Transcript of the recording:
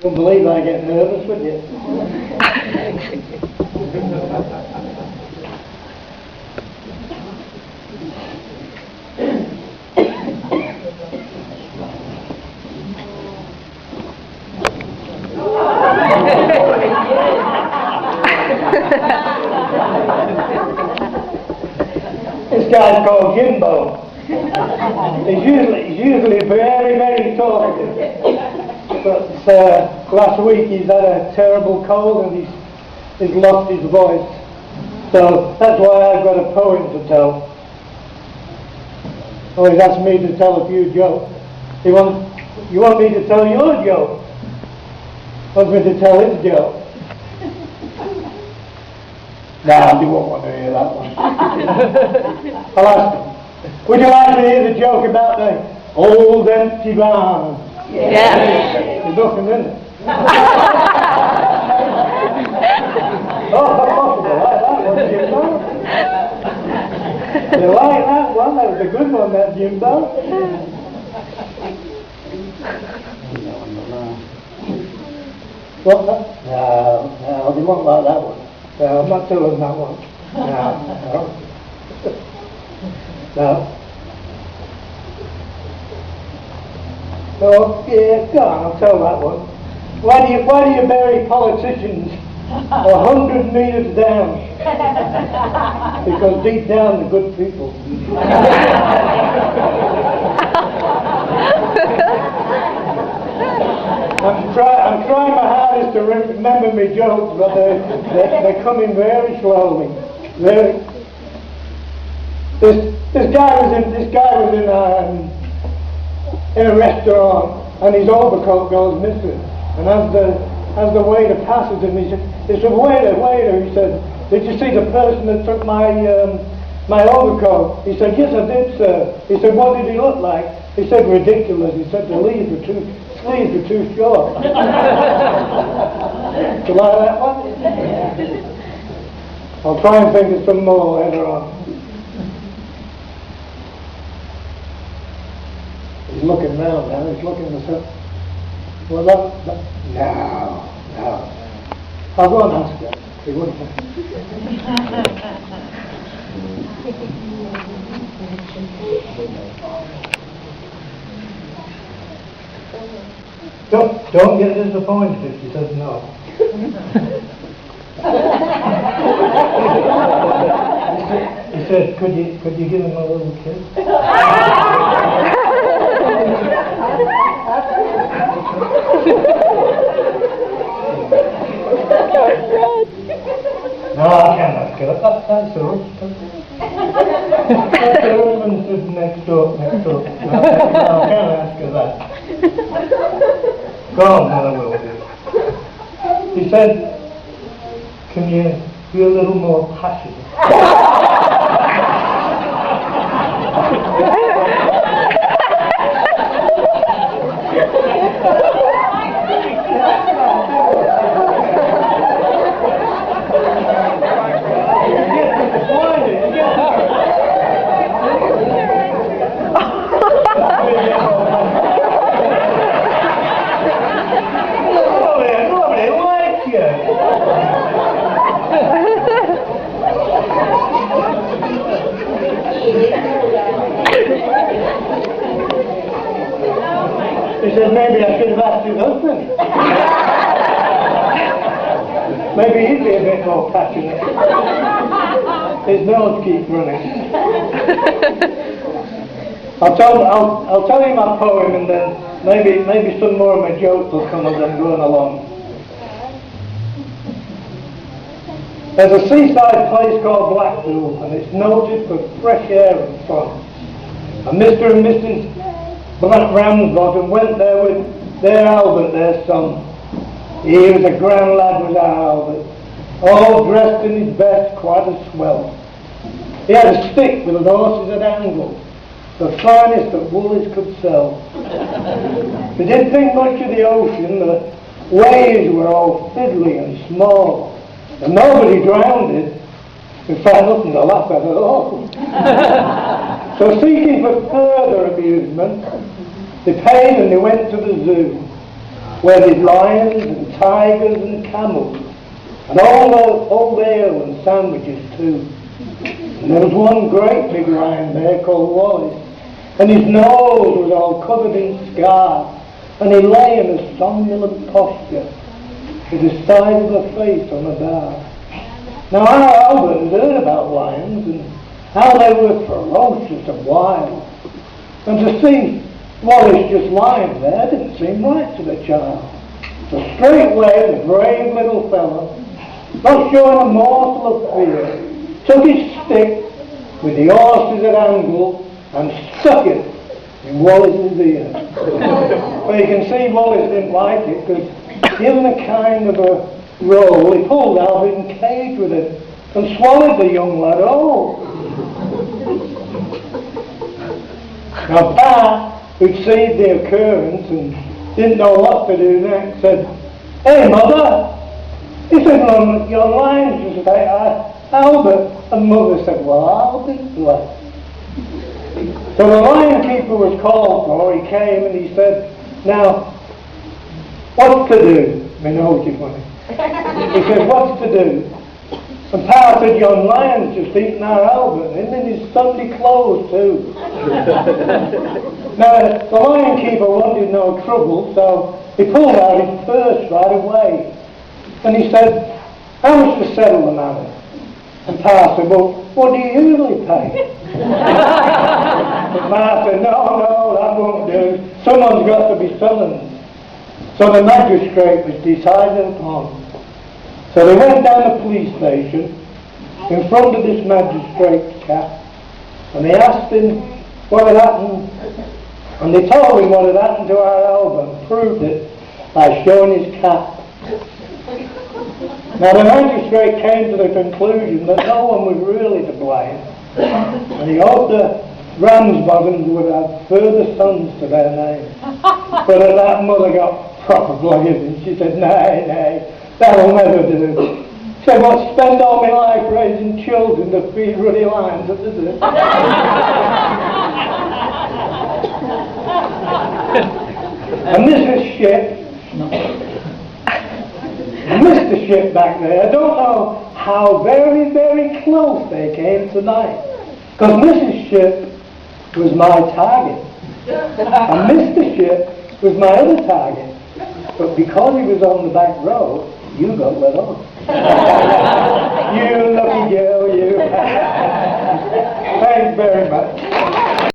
Wouldn't believe I get nervous, would you? This guy's called Jimbo. He's usually very, very talkative. But last week he's had a terrible cold and he's lost his voice. So that's why I've got a poem to tell. Oh, he's asked me to tell a few jokes. You want me to tell your joke? Wants me to tell his joke? Nah, you won't want to hear that one. I'll ask him. Would you like to hear the joke about the old empty barn? Yeah. There's nothing in it. Oh, that's possible. I like that one, Jimbo. You like that one? That was a good one, that Jimbo. What? No, they won't like that one. No, I'm not telling that one. No. Oh, yeah, go on, I'll tell that one. Why do you bury politicians 100 metres down? Because deep down they're good people. I'm trying my hardest to remember my jokes, but they're coming very slowly. This guy was in a restaurant, and his overcoat goes missing. And as the waiter passes him, he said, waiter, he said, did you see the person that took my overcoat? He said, yes, I did, sir. He said, what did he look like? He said, ridiculous. He said, the sleeves were too short. Do you like that one? I'll try and think of some more later on. He's looking round now, he's looking at himself. Well, no. I'll go and ask him. He wouldn't. Don't get disappointed if he says no. He said, could you give him a little kiss? No, I can't ask her. That's all. That's the woman stood next door. No, I can't ask her that. Go on, I will do. He said, can you be a little more passionate? He said, maybe I should have asked his husband. Maybe he'd be a bit more passionate. His nose keeps running. I'll tell you my poem, and then maybe some more of my jokes will come as I'm going along. There's a seaside place called Blackpool, and it's noted for fresh air and fun. And Mr. and Mrs. Ramsbottom went there with their Albert, their son. He was a grand lad, was our Albert, all dressed in his best, quite a swell. He had a stick with horses at angle, the finest that Woolies could sell. He didn't think much of the ocean, the waves were all fiddly and small, and nobody drowned it. In fact, nothing to laugh at all. So seeking for further amusement, they paid and they went to the zoo. where there's lions and tigers and camels, and all the ale and sandwiches too. And there was one great big lion there called Wallace, and his nose was all covered in scars, and he lay in a somnolent posture, with the side of the face on a bar. Now our Albert had heard about lions, and how they were ferocious and wild, and to see Wallace just lying there didn't seem right to the child. So straightway the brave little fellow, not showing a morsel of fear, took his stick with the horses at angle and stuck it in Wallace's ear. Well, you can see Wallace didn't like it, because given a kind of a roll, he pulled out and caged with it and swallowed the young lad whole. Now Pa, who'd seen the occurrence and didn't know what to do next, said, "Hey, Mother," he said, "your lion's just Albert." And Mother said, "Well, I'll be blessed." So the lion keeper was called for. He came and he said, "Now, what's to do?" My nose is funny. He said, "What's to do?" And Pa said, "Your lion's just eaten our Albert, and in his Sunday clothes too." Now, the lion keeper wanted no trouble, so he pulled out his purse right away. And he said, "How much to settle the matter?" And Pa said, "Well, what do you usually pay?" But Ma said, no, that won't do. Someone's got to be summoned." So the magistrate was decided upon. So they went down the police station in front of this magistrate's cap, and they asked him what had happened, and they told him what had happened to our Albert, and proved it by showing his cap. Now the magistrate came to the conclusion that no one was really to blame, and he hoped the Ramsbottoms would have further sons to their name. But that mother got proper blazing. She said, nay, that'll never do. She said, "What, spend all my life raising children to feed ruddy lions at the zoo?" And Mr. Ship back there, I don't know how very, very close they came tonight. Because Mrs. Ship was my target. And Mr. Ship was my other target. But because he was on the back row, you got let off. You lucky girl, you. Thanks very much.